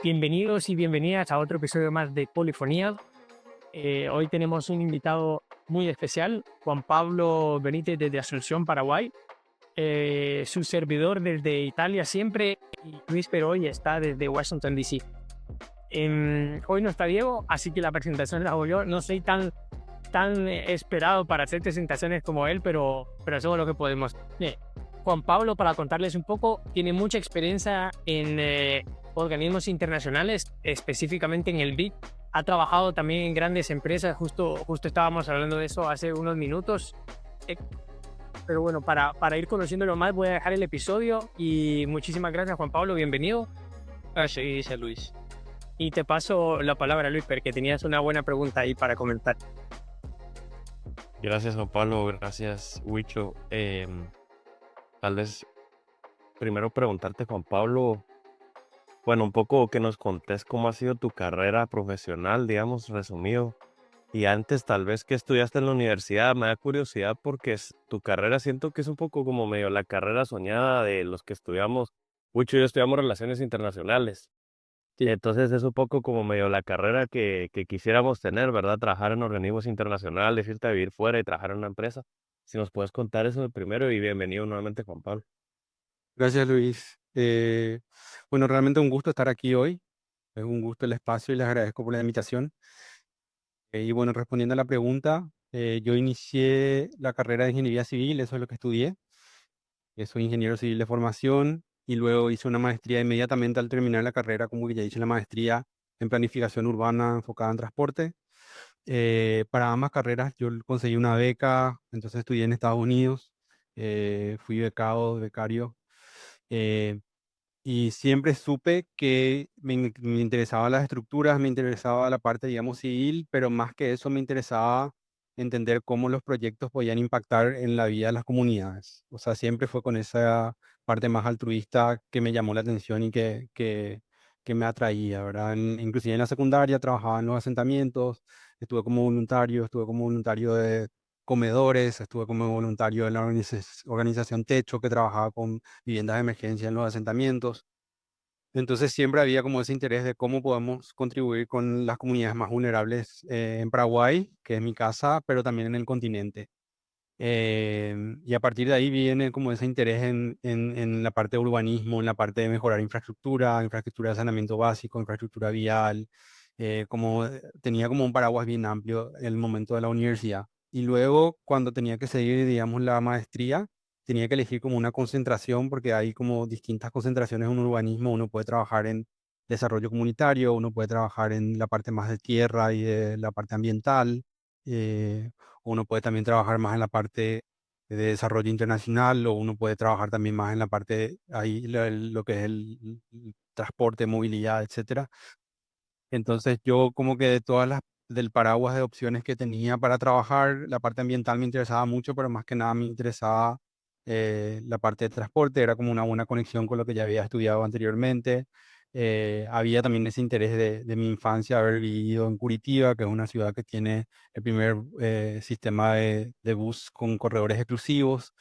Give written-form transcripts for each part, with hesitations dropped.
Bienvenidos y bienvenidas a otro episodio más de Polifonía. Hoy tenemos un invitado muy especial, Juan Pablo Benítez desde Asunción, Paraguay. Su servidor desde Italia siempre y Luis pero hoy está desde Washington, D.C. Hoy no está Diego, así que la presentación la hago yo. No soy tan esperado para hacer presentaciones como él, pero hacemos lo que podemos. Juan Pablo, para contarles un poco, tiene mucha experiencia en organismos internacionales, específicamente en el BID. Ha trabajado también en grandes empresas, justo estábamos hablando de eso hace unos minutos. Eh, pero bueno, para ir conociéndolo más, voy a dejar el episodio y muchísimas gracias, Juan Pablo, bienvenido. Así dice Luis. Y te paso la palabra, Luis, porque tenías una buena pregunta ahí para comentar. Gracias, Juan Pablo. Gracias, Huicho. Tal vez primero preguntarte, Juan Pablo, bueno, un poco que nos contés cómo ha sido tu carrera profesional, digamos, resumido. Y antes, tal vez que estudiaste en la universidad, me da curiosidad porque tu carrera siento que es un poco como medio la carrera soñada de los que estudiamos. Huicho y yo estudiamos relaciones internacionales. Y entonces es un poco como medio la carrera que quisiéramos tener, ¿verdad? Trabajar en organismos internacionales, irte a vivir fuera y trabajar en una empresa. Si nos puedes contar eso de primero y bienvenido nuevamente, Juan Pablo. Gracias, Luis. Bueno, realmente un gusto estar aquí hoy. Es un gusto el espacio y les agradezco por la invitación. Y bueno, respondiendo a la pregunta, yo inicié la carrera de ingeniería civil, eso es lo que estudié. Soy ingeniero civil de formación y luego hice una maestría inmediatamente al terminar la carrera, como que ya hice la maestría en planificación urbana enfocada en transporte. Para ambas carreras yo conseguí una beca, entonces estudié en Estados Unidos, fui becario. eh, Y siempre supe que me interesaban las estructuras, me interesaba la parte, digamos, civil, pero más que eso me interesaba entender cómo los proyectos podían impactar en la vida de las comunidades. O sea, siempre fue con esa parte más altruista que me llamó la atención y que me atraía, ¿verdad? Inclusive en la secundaria trabajaba en los asentamientos, estuve como voluntario de comedores, estuve como voluntario en la organización Techo, que trabajaba con viviendas de emergencia en los asentamientos. Entonces siempre había como ese interés de cómo podemos contribuir con las comunidades más vulnerables en Paraguay, que es mi casa, pero también en el continente. Y a partir de ahí viene como ese interés en la parte de urbanismo, en la parte de mejorar infraestructura de saneamiento básico, infraestructura vial, tenía como un paraguas bien amplio en el momento de la universidad. Y luego cuando tenía que seguir, digamos, la maestría, tenía que elegir como una concentración, porque hay como distintas concentraciones en urbanismo. Uno puede trabajar en desarrollo comunitario, uno puede trabajar en la parte más de tierra y de la parte ambiental. eh, Uno puede también trabajar más en la parte de desarrollo internacional, o uno puede trabajar también más en la parte, ahí lo que es el transporte, movilidad, etcétera. Entonces yo como que de del paraguas de opciones que tenía para trabajar, la parte ambiental me interesaba mucho, pero más que nada me interesaba la parte de transporte. Era como una buena conexión con lo que ya había estudiado anteriormente. Había también ese interés de mi infancia, haber vivido en Curitiba, que es una ciudad que tiene el primer sistema de bus con corredores exclusivos.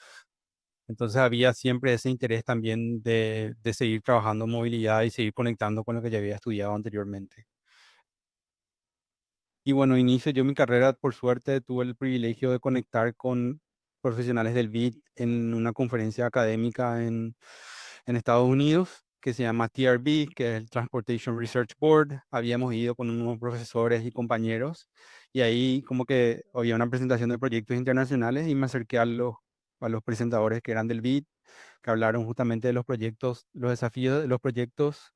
Entonces había siempre ese interés también de seguir trabajando en movilidad y seguir conectando con lo que ya había estudiado anteriormente. Y bueno, inicio yo mi carrera, por suerte, tuve el privilegio de conectar con profesionales del BID en una conferencia académica en Estados Unidos que se llama TRB, que es el Transportation Research Board. Habíamos ido con unos profesores y compañeros y ahí como que había una presentación de proyectos internacionales y me acerqué a los presentadores que eran del BID, que hablaron justamente de los proyectos, los desafíos de los proyectos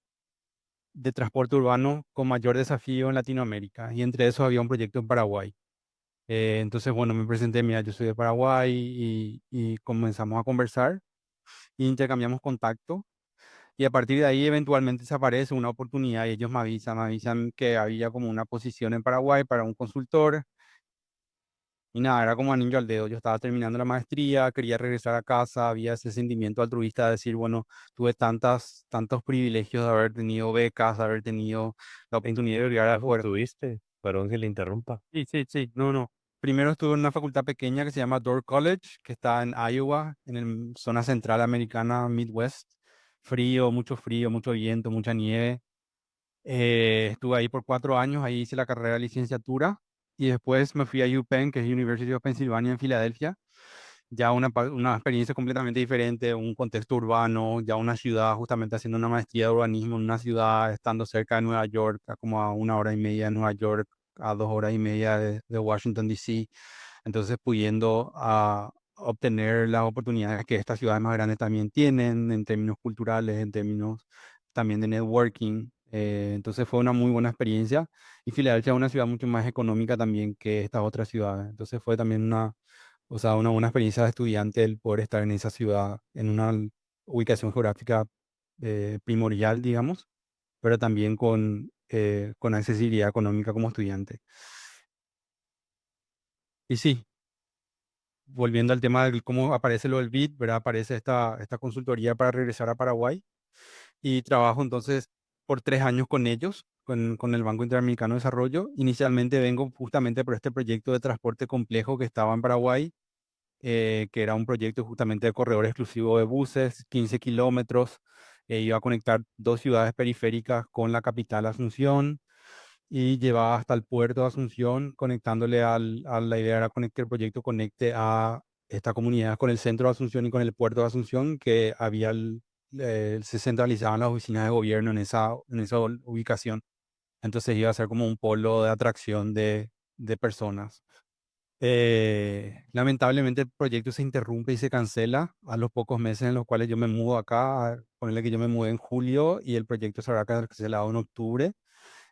de transporte urbano con mayor desafío en Latinoamérica, y entre esos había un proyecto en Paraguay. Entonces, bueno, me presenté, mira, yo soy de Paraguay, y comenzamos a conversar e intercambiamos contacto, y a partir de ahí eventualmente se aparece una oportunidad y ellos me avisan que había como una posición en Paraguay para un consultor. Y nada, era como anillo al dedo. Yo estaba terminando la maestría, quería regresar a casa, había ese sentimiento altruista de decir, bueno, tuve tantos privilegios de haber tenido becas, de haber tenido la oportunidad de llegar ¿Cómo afuera. estuviste? Perdón que le interrumpa. Sí, sí, sí, no, no. Primero estuve en una facultad pequeña que se llama Door College, que está en Iowa, en la zona central americana, Midwest. Frío, mucho viento, mucha nieve. Estuve ahí por 4 años, ahí hice la carrera de licenciatura y después me fui a UPenn, que es University of Pennsylvania en Filadelfia. Ya una experiencia completamente diferente, un contexto urbano, ya una ciudad, justamente haciendo una maestría de urbanismo en una ciudad, estando cerca de Nueva York, a como a 1 hora y media de Nueva York, a 2 horas y media de Washington, D.C. Entonces, pudiendo obtener las oportunidades que estas ciudades más grandes también tienen en términos culturales, en términos también de networking. Entonces fue una muy buena experiencia y Filadelfia es una ciudad mucho más económica también que estas otras ciudades. Entonces fue también o sea, una buena experiencia de estudiante el poder estar en esa ciudad, en una ubicación geográfica primordial, digamos, pero también con accesibilidad económica como estudiante. Y sí, volviendo al tema de cómo aparece lo del BID, ¿verdad? Aparece esta consultoría para regresar a Paraguay y trabajo entonces por 3 años con ellos, con el Banco Interamericano de Desarrollo. Inicialmente vengo justamente por este proyecto de transporte complejo que estaba en Paraguay, que era un proyecto justamente de corredor exclusivo de buses, 15 kilómetros, iba a conectar 2 ciudades periféricas con la capital Asunción y llevaba hasta el puerto de Asunción, conectándole la idea era que el proyecto conecte a esta comunidad con el centro de Asunción y con el puerto de Asunción, que se centralizaban las oficinas de gobierno en esa ubicación. Entonces iba a ser como un polo de atracción de personas. Lamentablemente el proyecto se interrumpe y se cancela a los pocos meses en los cuales yo me mudo acá, ponerle que yo me mudé en julio y el proyecto se habrá cancelado en octubre.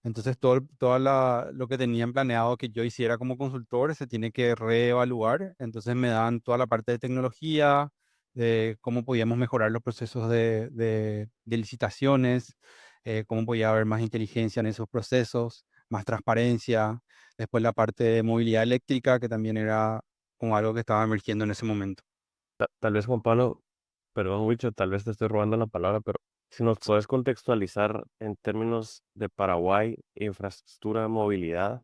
Entonces, lo que tenían planeado que yo hiciera como consultor se tiene que reevaluar. Entonces, me dan toda la parte de tecnología, de cómo podíamos mejorar los procesos de licitaciones, cómo podía haber más inteligencia en esos procesos, más transparencia. Después, la parte de movilidad eléctrica, que también era como algo que estaba emergiendo en ese momento. Tal vez Juan Pablo, perdón, Wicho, tal vez te estoy robando la palabra, pero si nos puedes contextualizar en términos de Paraguay, infraestructura, movilidad.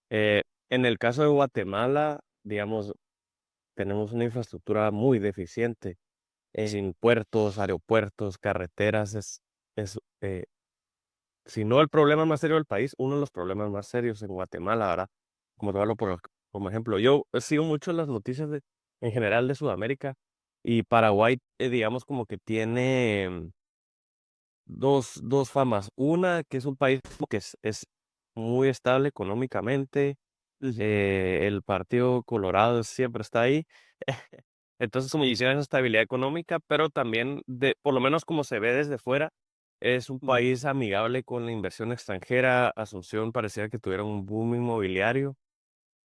En el caso de Guatemala, digamos, tenemos una infraestructura muy deficiente en puertos, aeropuertos, carreteras. Si no el problema más serio del país, uno de los problemas más serios en Guatemala, ¿verdad? Como te hablo como ejemplo. Yo sigo mucho las noticias en general de Sudamérica y Paraguay, digamos, como que tiene dos famas. Una, que es un país que es muy estable económicamente. El Partido Colorado siempre está ahí. Entonces, como hicieron esa estabilidad económica, pero también, por lo menos como se ve desde fuera, es un Mm. país amigable con la inversión extranjera. Asunción parecía que tuviera un boom inmobiliario,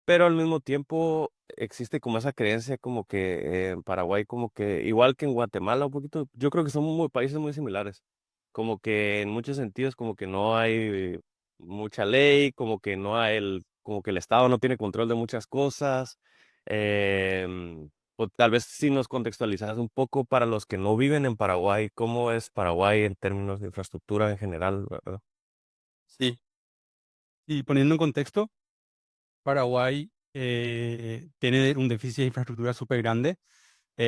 pero al mismo tiempo existe como esa creencia como que en Paraguay, como que igual que en Guatemala un poquito, yo creo que son países muy similares, como que en muchos sentidos como que no hay mucha ley, como que no hay como que el Estado no tiene control de muchas cosas. O tal vez si nos contextualizas un poco para los que no viven en Paraguay, ¿cómo es Paraguay en términos de infraestructura en general, verdad? Sí. Y poniendo en contexto, Paraguay tiene un déficit de infraestructura súper grande.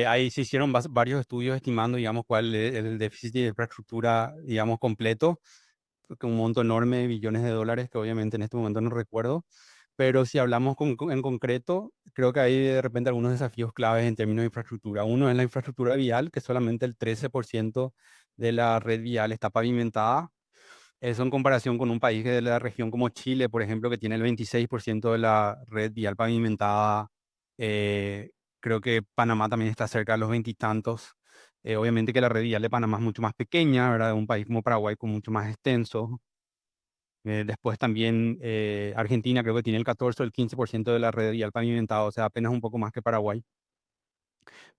Ahí se hicieron varios estudios estimando, digamos, cuál es el déficit de infraestructura, digamos, completo, con un monto enorme de billones de dólares, que obviamente en este momento no recuerdo. Pero si hablamos en concreto, creo que hay de repente algunos desafíos claves en términos de infraestructura. Uno es la infraestructura vial, que solamente el 13% de la red vial está pavimentada. Eso en comparación con un país de la región como Chile, por ejemplo, que tiene el 26% de la red vial pavimentada. Eh, Creo que Panamá también está cerca de los veintitantos. Obviamente que la red vial de Panamá es mucho más pequeña, ¿verdad? Un país como Paraguay con mucho más extenso. Después también Argentina creo que tiene el 14 o el 15% de la red vial pavimentada, o sea, apenas un poco más que Paraguay.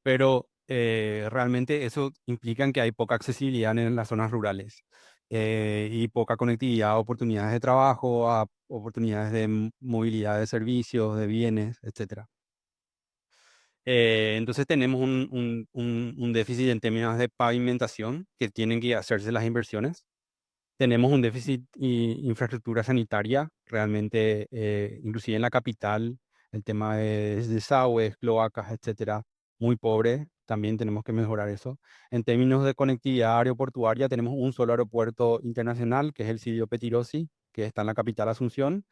Pero realmente eso implica en que hay poca accesibilidad en las zonas rurales, y poca conectividad a oportunidades de trabajo, a oportunidades de movilidad de servicios, de bienes, etcétera. Entonces tenemos un déficit en términos de pavimentación que tienen que hacerse las inversiones. Tenemos un déficit infraestructura sanitaria, realmente, inclusive en la capital, el tema de desagües, cloacas, etcétera, muy pobre. también tenemos que mejorar eso. En términos de conectividad aeroportuaria, tenemos un solo aeropuerto internacional, que es el Silvio Pettirossi, que está en la capital Asunción.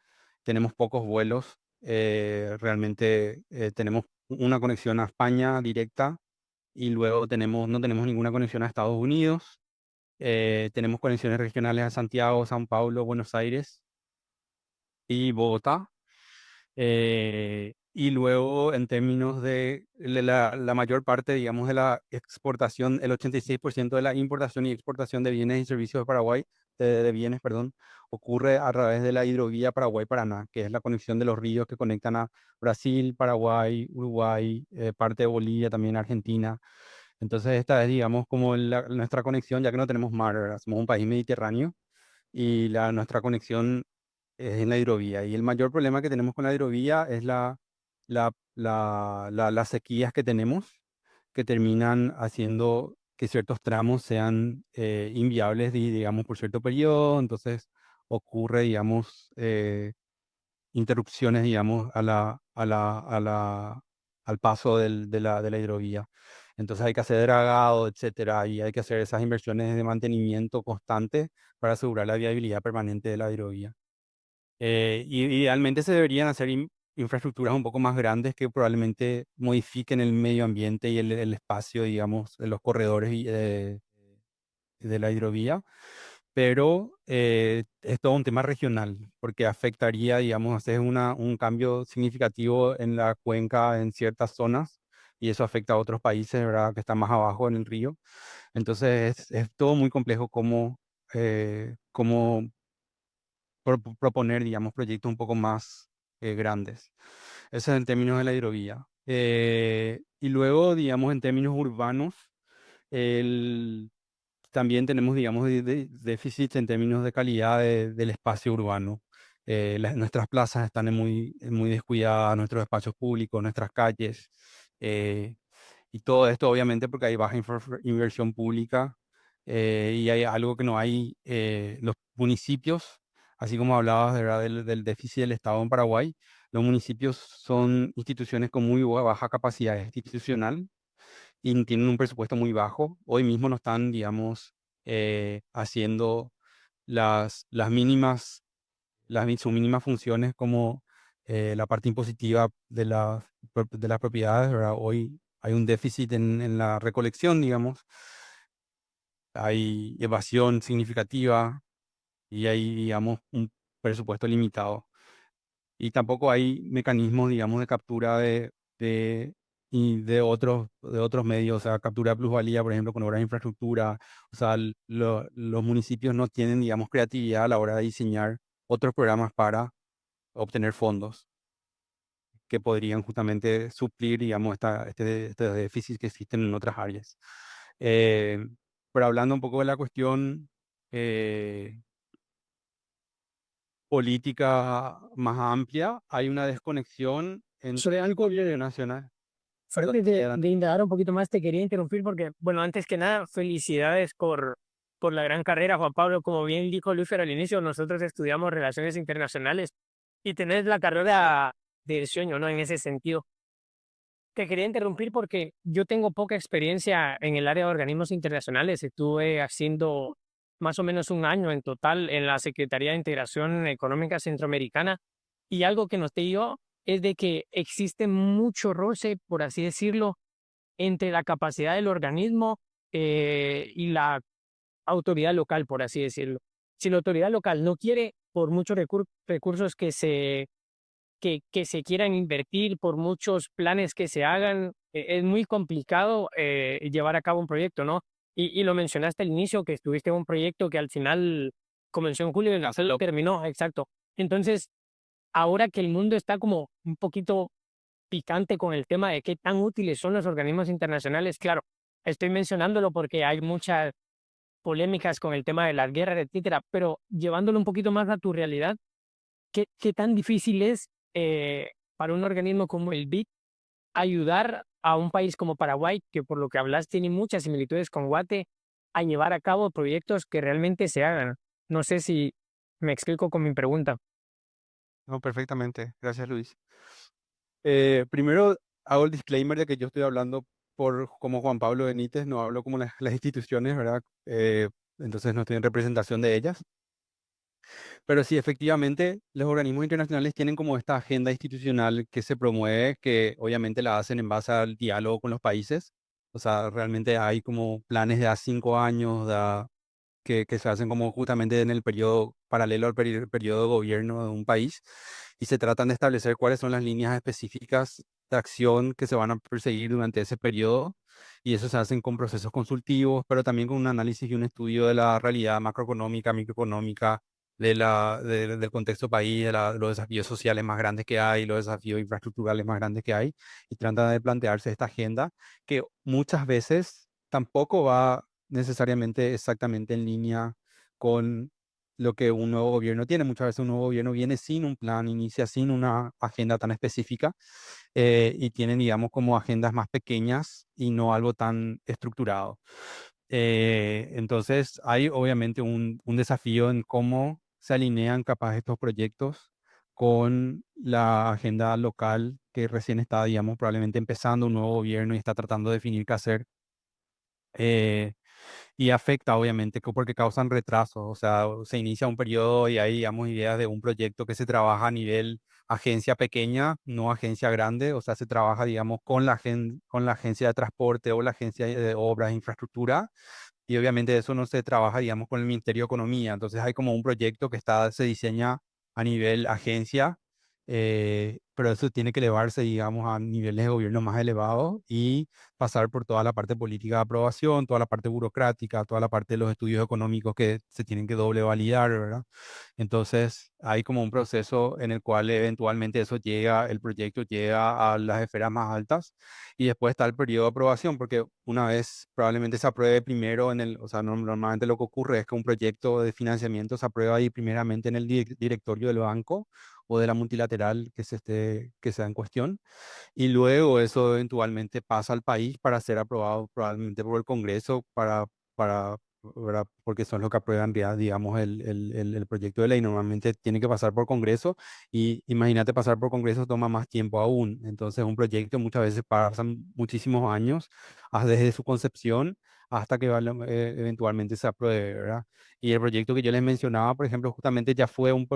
Tenemos pocos vuelos. Realmente tenemos una conexión a España directa y luego no tenemos ninguna conexión a Estados Unidos. Tenemos conexiones regionales a Santiago, São Paulo, Buenos Aires y Bogotá. Y luego, en términos de la mayor parte, digamos, de la exportación, el 86% de la importación y exportación de bienes y servicios de Paraguay, de bienes, perdón, ocurre a través de la hidrovía Paraguay-Paraná, que es la conexión de los ríos que conectan a Brasil, Paraguay, Uruguay, parte de Bolivia, también Argentina. Entonces, esta es, digamos, como nuestra conexión, ya que no tenemos mar, ¿verdad? Somos un país mediterráneo y nuestra conexión es en la hidrovía. Y el mayor problema que tenemos con la hidrovía es las sequías que tenemos, que terminan haciendo que ciertos tramos sean inviables, digamos, por cierto periodo. Entonces ocurre, digamos, interrupciones, digamos, al paso de la hidrovía. Entonces hay que hacer dragado, etcétera, y hay que hacer esas inversiones de mantenimiento constante para asegurar la viabilidad permanente de la hidrovía. Y idealmente se deberían hacer infraestructuras un poco más grandes que probablemente modifiquen el medio ambiente y el espacio, digamos, de los corredores de la hidrovía, pero es todo un tema regional, porque afectaría, digamos, hacer un cambio significativo en la cuenca en ciertas zonas, y eso afecta a otros países, ¿verdad?, que están más abajo en el río. Entonces es todo muy complejo cómo proponer, digamos, proyectos un poco más grandes. Eso es en términos de la hidrovía. Y luego, digamos, en términos urbanos, el, también tenemos, digamos, déficits en términos de calidad del espacio urbano. Nuestras plazas están muy descuidadas, nuestros espacios públicos, nuestras calles. eh, y todo esto, obviamente, porque hay baja inversión pública y hay algo que no hay. Los municipios, así como hablabas, ¿verdad?, del déficit del Estado en Paraguay, los municipios son instituciones con muy baja capacidad institucional y tienen un presupuesto muy bajo. Hoy mismo no están, digamos, haciendo las mínimas, sus mínimas funciones como la parte impositiva de las propiedades, ¿verdad? Hoy hay un déficit en la recolección, digamos, hay evasión significativa y hay, digamos, un presupuesto limitado. Y tampoco hay mecanismos, digamos, de captura de otros medios, o sea, captura de plusvalía, por ejemplo, con obras de infraestructura. O sea, los municipios no tienen, digamos, creatividad a la hora de diseñar otros programas para obtener fondos que podrían justamente suplir, digamos, este déficit que existen en otras áreas. Eh, pero hablando un poco de la cuestión eh, política más amplia, hay una desconexión entre el gobierno nacional. Antes de indagar un poquito más, te quería interrumpir porque, bueno, antes que nada, felicidades por la gran carrera, Juan Pablo. Como bien dijo Luis al inicio, nosotros estudiamos relaciones internacionales y tenés la carrera del sueño, ¿no? En ese sentido. Te quería interrumpir porque yo tengo poca experiencia en el área de organismos internacionales. Estuve haciendo más o menos un año en total en la Secretaría de Integración Económica Centroamericana y algo que noté yo es de que existe mucho roce, por así decirlo, entre la capacidad del organismo y la autoridad local, por así decirlo. Si la autoridad local no quiere, por muchos recursos que se quieran invertir, por muchos planes que se hagan, es muy complicado llevar a cabo un proyecto, ¿no? Y lo mencionaste al inicio, que estuviste en un proyecto que al final comenzó en julio y lo terminó, exacto. Entonces, ahora que el mundo está como un poquito picante con el tema de qué tan útiles son los organismos internacionales, claro, estoy mencionándolo porque hay muchas polémicas con el tema de las guerras, etcétera, pero llevándolo un poquito más a tu realidad, ¿qué tan difícil es para un organismo como el BID ayudar a un país como Paraguay, que por lo que hablas tiene muchas similitudes con Guate, a llevar a cabo proyectos que realmente se hagan? No sé si me explico con mi pregunta. No, perfectamente. Gracias, Luis. Primero hago el disclaimer de que yo estoy hablando por como Juan Pablo Benítez, no hablo como las instituciones, ¿verdad? Entonces no estoy en representación de ellas. Pero sí, efectivamente, los organismos internacionales tienen como esta agenda institucional que se promueve, que obviamente la hacen en base al diálogo con los países. O sea, realmente hay como planes de a 5 años que se hacen como justamente en el periodo paralelo al periodo de gobierno de un país y se tratan de establecer cuáles son las líneas específicas de acción que se van a perseguir durante ese periodo. Y eso se hacen con procesos consultivos, pero también con un análisis y un estudio de la realidad macroeconómica, microeconómica, del contexto país, los desafíos sociales más grandes que hay, los desafíos infraestructurales más grandes que hay, y trata de plantearse esta agenda que muchas veces tampoco va necesariamente exactamente en línea con lo que un nuevo gobierno tiene. Muchas veces un nuevo gobierno viene sin un plan, inicia sin una agenda tan específica y tienen, digamos, como agendas más pequeñas y no algo tan estructurado. Entonces, hay obviamente un desafío en cómo se alinean capaz estos proyectos con la agenda local que recién está, digamos, probablemente empezando un nuevo gobierno y está tratando de definir qué hacer. eh, y afecta, obviamente, porque causan retrasos. O sea, se inicia un periodo y hay, digamos, ideas de un proyecto que se trabaja a nivel agencia pequeña, no agencia grande. O sea, se trabaja, digamos, con con la agencia de transporte o la agencia de obras e infraestructura y obviamente eso no se trabaja, digamos, con el Ministerio de Economía. Entonces hay como un proyecto que se diseña a nivel agencia, pero eso tiene que elevarse, digamos, a niveles de gobierno más elevados y pasar por toda la parte política de aprobación, toda la parte burocrática, toda la parte de los estudios económicos que se tienen que doble validar, ¿verdad? Entonces hay como un proceso en el cual eventualmente eso llega, el proyecto llega a las esferas más altas y después está el periodo de aprobación, porque una vez probablemente se apruebe primero o sea, normalmente lo que ocurre es que un proyecto de financiamiento se aprueba ahí primeramente en el directorio del banco o de la multilateral que sea en cuestión, y luego eso eventualmente pasa al país para ser aprobado probablemente por el Congreso ¿verdad? Porque son los que aprueban, digamos, el proyecto de ley. Normalmente tiene que pasar por Congreso y imagínate pasar por Congreso toma más tiempo aún. Entonces un proyecto muchas veces pasan muchísimos años desde su concepción hasta que eventualmente se apruebe, ¿verdad? Y el proyecto que yo les mencionaba, por ejemplo, justamente ya fue un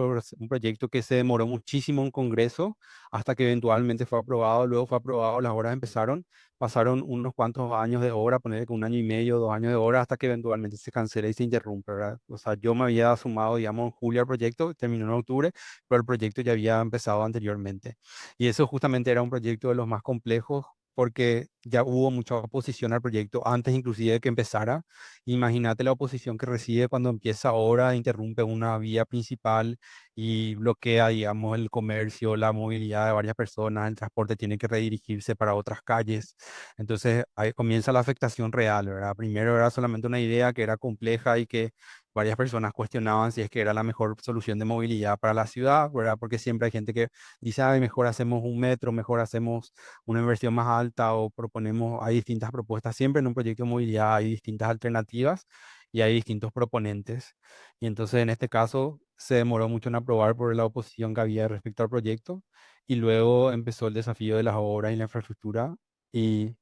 proyecto que se demoró muchísimo en Congreso hasta que eventualmente fue aprobado, luego fue aprobado, las obras empezaron, pasaron unos cuantos años de obra, poner que 1 año y medio, 2 años de obra, hasta que eventualmente se cancela y se interrumpe, ¿verdad? O sea, yo me había sumado, digamos, en julio al proyecto, terminó en octubre, pero el proyecto ya había empezado anteriormente. Y eso justamente era un proyecto de los más complejos porque ya hubo mucha oposición al proyecto antes inclusive de que empezara. Imagínate la oposición que recibe cuando empieza ahora, interrumpe una vía principal y bloquea, digamos, el comercio, la movilidad de varias personas, el transporte tiene que redirigirse para otras calles. Entonces ahí comienza la afectación real, ¿verdad? Primero era solamente una idea que era compleja y que varias personas cuestionaban si es que era la mejor solución de movilidad para la ciudad, ¿verdad? Porque siempre hay gente que dice, ay, mejor hacemos un metro, mejor hacemos una inversión más alta o proponemos, hay distintas propuestas. Siempre en un proyecto de movilidad hay distintas alternativas y hay distintos proponentes. Y entonces en este caso se demoró mucho en aprobar por la oposición que había respecto al proyecto y luego empezó el desafío de las obras y la infraestructura y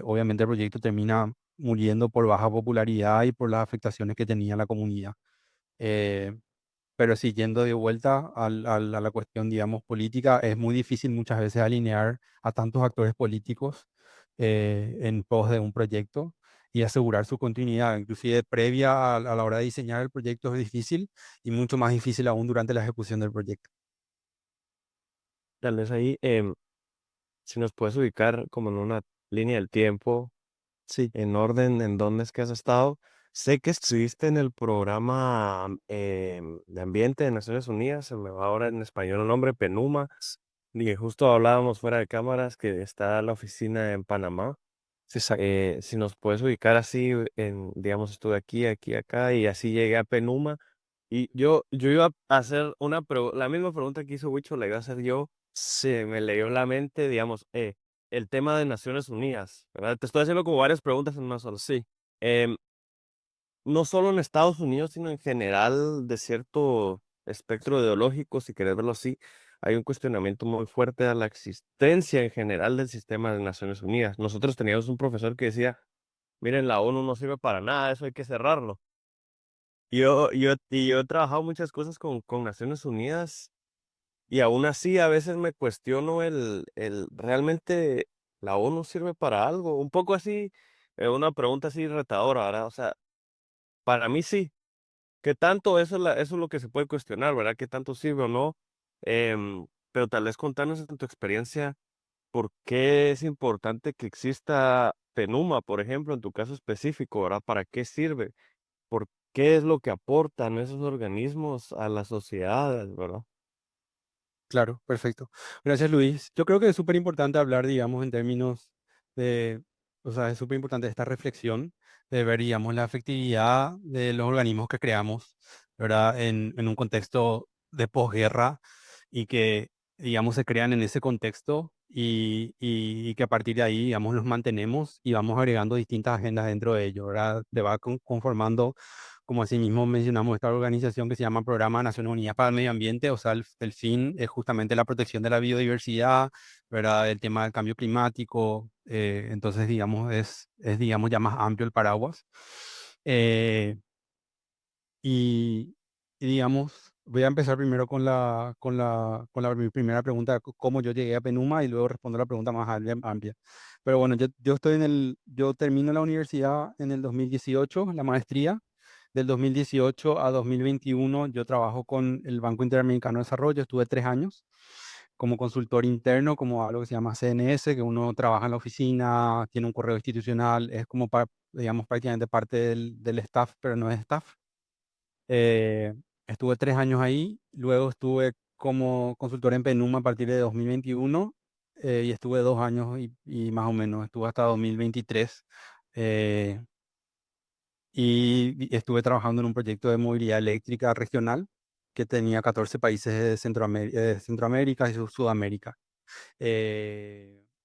obviamente el proyecto termina muriendo por baja popularidad y por las afectaciones que tenía la comunidad. Eh, pero sí, yendo de vuelta a la cuestión, digamos, política, es muy difícil muchas veces alinear a tantos actores políticos en pos de un proyecto y asegurar su continuidad. Inclusive previa a la hora de diseñar el proyecto es difícil y mucho más difícil aún durante la ejecución del proyecto. Tal vez ahí, si nos puedes ubicar como en una línea del tiempo, Sí, en orden, en dónde es que has estado. Sé que estuviste en el programa de ambiente de Naciones Unidas, se me va ahora en español el nombre, PENUMA, y justo hablábamos fuera de cámaras que está la oficina en Panamá. exacto. Si nos puedes ubicar así, digamos, estuve aquí, aquí, acá, y así llegué a PENUMA. Y yo iba a hacer la misma pregunta que hizo Wicho, la iba a hacer yo. Se me leyó en la mente, digamos, el tema de Naciones Unidas, ¿verdad? Te estoy haciendo como varias preguntas en una sola. Sí, Em, no solo en Estados Unidos, sino en general de cierto espectro ideológico, si querés verlo así. hay un cuestionamiento muy fuerte a la existencia en general del sistema de Naciones Unidas. Nosotros teníamos un profesor que decía, miren, la ONU no sirve para nada, eso hay que cerrarlo. Y yo he trabajado muchas cosas con Naciones Unidas y aún así a veces me cuestiono realmente la ONU sirve para algo. Un poco así, una pregunta así retadora, ¿verdad? O sea, para mí sí. ¿Qué tanto? Eso es lo que se puede cuestionar, ¿verdad? ¿Qué tanto sirve o no? Pero tal vez contarnos en tu experiencia, ¿por qué es importante que exista PENUMA, por ejemplo, en tu caso específico, ¿verdad? ¿Para qué sirve? ¿Por qué es lo que aportan esos organismos a la sociedad, ¿verdad? Claro, perfecto. Gracias, Luis. Yo creo que es súper importante hablar, digamos, en términos de, o sea, es súper importante esta reflexión de ver, digamos, la efectividad de los organismos que creamos, ¿verdad? En un contexto de posguerra y que, digamos, se crean en ese contexto y que a partir de ahí, digamos, los mantenemos y vamos agregando distintas agendas dentro de ello, ¿verdad? Se va conformando, como así mismo mencionamos, esta organización que se llama Programa de Naciones Unidas para el Medio Ambiente. O sea, el fin es justamente la protección de la biodiversidad, ¿verdad? El tema del cambio climático. Entonces, digamos, digamos, ya más amplio el paraguas. Eh, y, digamos, voy a empezar primero con mi primera pregunta, cómo yo llegué a Penuma, y luego respondo la pregunta más amplia. Pero bueno, yo termino la universidad en el 2018, la maestría. Del 2018 a 2021 yo trabajo con el Banco Interamericano de Desarrollo. Estuve 3 años como consultor interno, como algo que se llama CNS, que uno trabaja en la oficina, tiene un correo institucional, es como, digamos, prácticamente parte del staff, pero no es staff. Estuve 3 años ahí, luego estuve como consultor en Penuma a partir de 2021, y estuve 2 años y más o menos, estuve hasta 2023, eh, y estuve trabajando en un proyecto de movilidad eléctrica regional que tenía 14 países de Centroamérica y Sudamérica.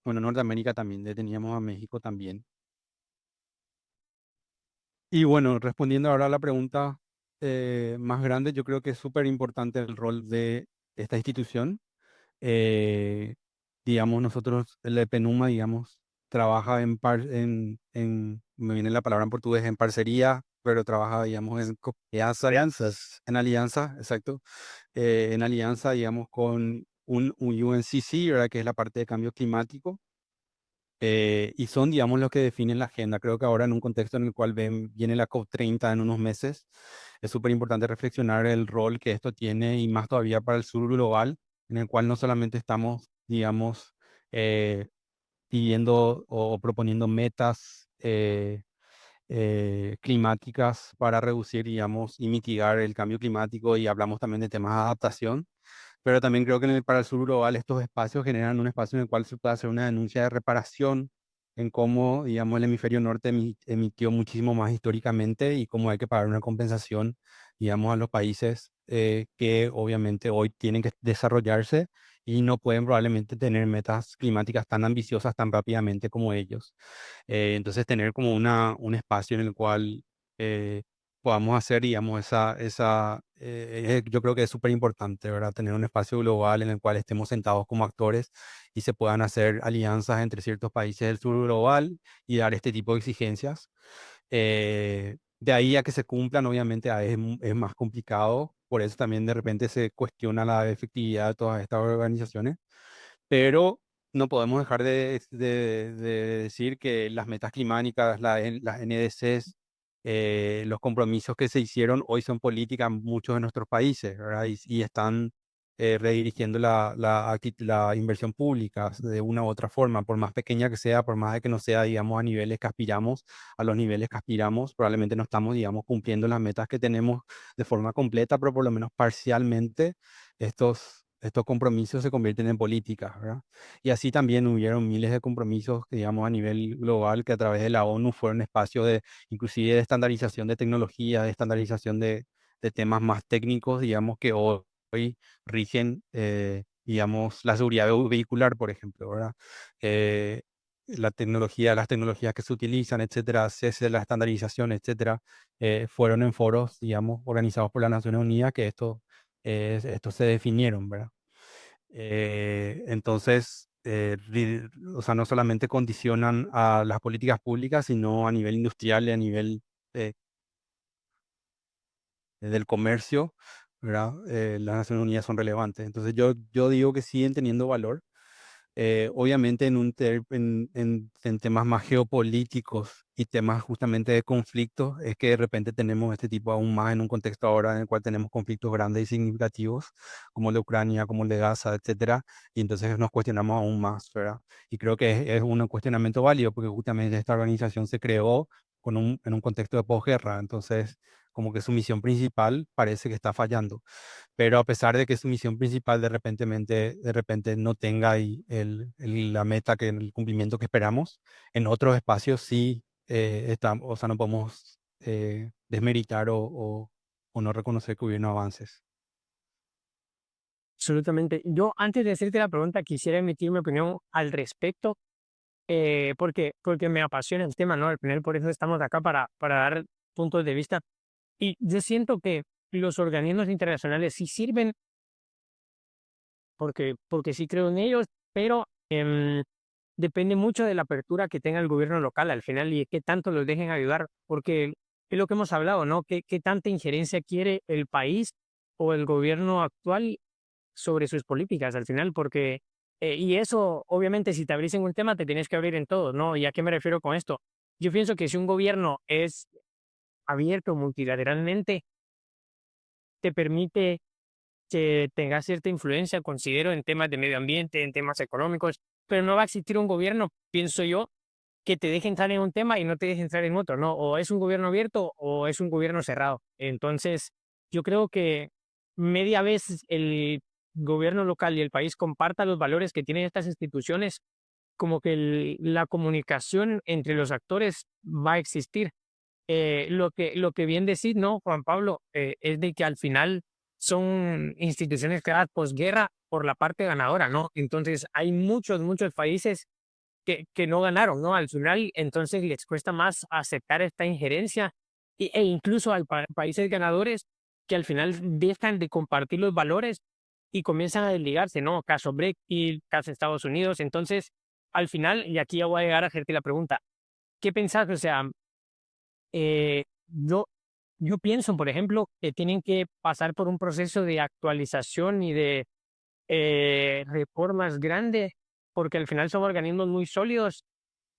Bueno, Norteamérica también, le teníamos a México también. Y bueno, respondiendo ahora a la pregunta más grande, yo creo que es súper importante el rol de esta institución. Eh, digamos, nosotros, el de Penuma, digamos, trabaja me viene la palabra en portugués, en parcería, pero trabaja, digamos, Alianzas. en alianza, exacto, en alianza, digamos, con un UNCC, ¿verdad? Que es la parte de cambio climático. Y son, digamos, los que definen la agenda. Creo que ahora en un contexto en el cual viene la COP30 en unos meses, es súper importante reflexionar el rol que esto tiene, y más todavía para el sur global, en el cual no solamente estamos, digamos, eh, pidiendo o proponiendo metas climáticas para reducir, digamos, y mitigar el cambio climático, y hablamos también de temas de adaptación, pero también creo que para el sur global estos espacios generan un espacio en el cual se puede hacer una denuncia de reparación en cómo, digamos, el hemisferio norte emitió muchísimo más históricamente, y cómo hay que pagar una compensación, digamos, a los países que obviamente hoy tienen que desarrollarse y no pueden probablemente tener metas climáticas tan ambiciosas tan rápidamente como ellos. Entonces, tener como un espacio en el cual podamos hacer, digamos, yo creo que es súper importante, ¿verdad? Tener un espacio global en el cual estemos sentados como actores y se puedan hacer alianzas entre ciertos países del sur global y dar este tipo de exigencias. De ahí a que se cumplan, obviamente, es más complicado. Por eso también de repente se cuestiona la efectividad de todas estas organizaciones, pero no podemos dejar de decir que las metas climáticas, las NDCs, los compromisos que se hicieron hoy son políticas en muchos de nuestros países, ¿verdad? Y están redirigiendo la inversión pública de una u otra forma, por más pequeña que sea, por más de que no sea, digamos, a niveles que aspiramos, a los niveles que aspiramos, probablemente no estamos, digamos, cumpliendo las metas que tenemos de forma completa, pero por lo menos parcialmente estos compromisos se convierten en políticas, ¿verdad? Y así también hubieron miles de compromisos, digamos, a nivel global, que a través de la ONU fueron espacios de, inclusive, de estandarización de tecnología, de estandarización de temas más técnicos, digamos, que hoy rigen, digamos, la seguridad vehicular, por ejemplo, ¿verdad? Eh, las tecnologías que se utilizan, etcétera, cese de la estandarización, etcétera, fueron en foros, digamos, organizados por las Naciones Unidas, que estos se definieron, ¿verdad? Entonces, o sea, no solamente condicionan a las políticas públicas, sino a nivel industrial y a nivel eh, del comercio, ¿verdad? Las Naciones Unidas son relevantes. Entonces, yo digo que siguen teniendo valor. Obviamente en temas más geopolíticos y temas justamente de conflictos, es que de repente tenemos este tipo aún más en un contexto ahora en el cual tenemos conflictos grandes y significativos, como el de Ucrania, como el de Gaza, etcétera, y entonces nos cuestionamos aún más, ¿verdad? Y creo que es un cuestionamiento válido porque justamente esta organización se creó en un contexto de posguerra, entonces como que su misión principal parece que está fallando, pero a pesar de que su misión principal de repente no tenga ahí la meta, el cumplimiento que esperamos, en otros espacios sí estamos, o sea, no podemos desmeritar o no reconocer que hubieron avances. Absolutamente. Yo, antes de hacerte la pregunta, quisiera emitir mi opinión al respecto, porque me apasiona el tema, ¿no? Al final, por eso estamos acá para dar puntos de vista. Y yo siento que los organismos internacionales sí sirven porque sí creo en ellos, pero depende mucho de la apertura que tenga el gobierno local al final y de qué tanto los dejen ayudar, porque es lo que hemos hablado, ¿no? ¿Qué tanta injerencia quiere el país o el gobierno actual sobre sus políticas al final? Porque, y eso, obviamente, si te abrís en un tema, te tienes que abrir en todo, ¿no? ¿Y a qué me refiero con esto? Yo pienso que si un gobierno es abierto multilateralmente, te permite que tenga cierta influencia, considero, en temas de medio ambiente, en temas económicos, pero no va a existir un gobierno, pienso yo, que te deje entrar en un tema y no te deje entrar en otro, ¿no? O es un gobierno abierto o es un gobierno cerrado. Entonces, yo creo que media vez el gobierno local y el país comparta los valores que tienen estas instituciones, como que la comunicación entre los actores va a existir. Lo que bien decís, ¿no, Juan Pablo? Es de que al final son instituciones creadas posguerra por la parte ganadora, ¿no? Entonces hay muchos países que no ganaron, ¿no? Al final, entonces les cuesta más aceptar esta injerencia e incluso hay países ganadores que al final dejan de compartir los valores y comienzan a desligarse, ¿no? Caso Brexit, caso Estados Unidos. Entonces, al final, y aquí ya voy a llegar a hacerte la pregunta, ¿qué pensás? O sea, yo pienso, por ejemplo, que tienen que pasar por un proceso de actualización y de reformas grandes, porque al final son organismos muy sólidos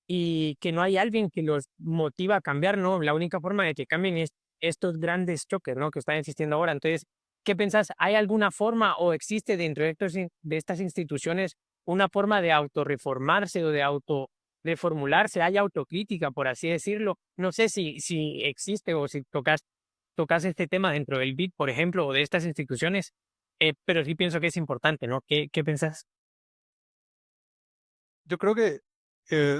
y que no hay alguien que los motiva a cambiar, ¿no? La única forma de que cambien es estos grandes choques, ¿no? Que están existiendo ahora. Entonces, ¿qué pensás? ¿Hay alguna forma o existe dentro de estas instituciones una forma de autorreformarse o de reformularse? ¿Hay autocrítica, por así decirlo? No sé si existe o si tocas este tema dentro del BID, por ejemplo, o de estas instituciones, pero sí pienso que es importante, ¿no? ¿Qué pensás? Yo creo que,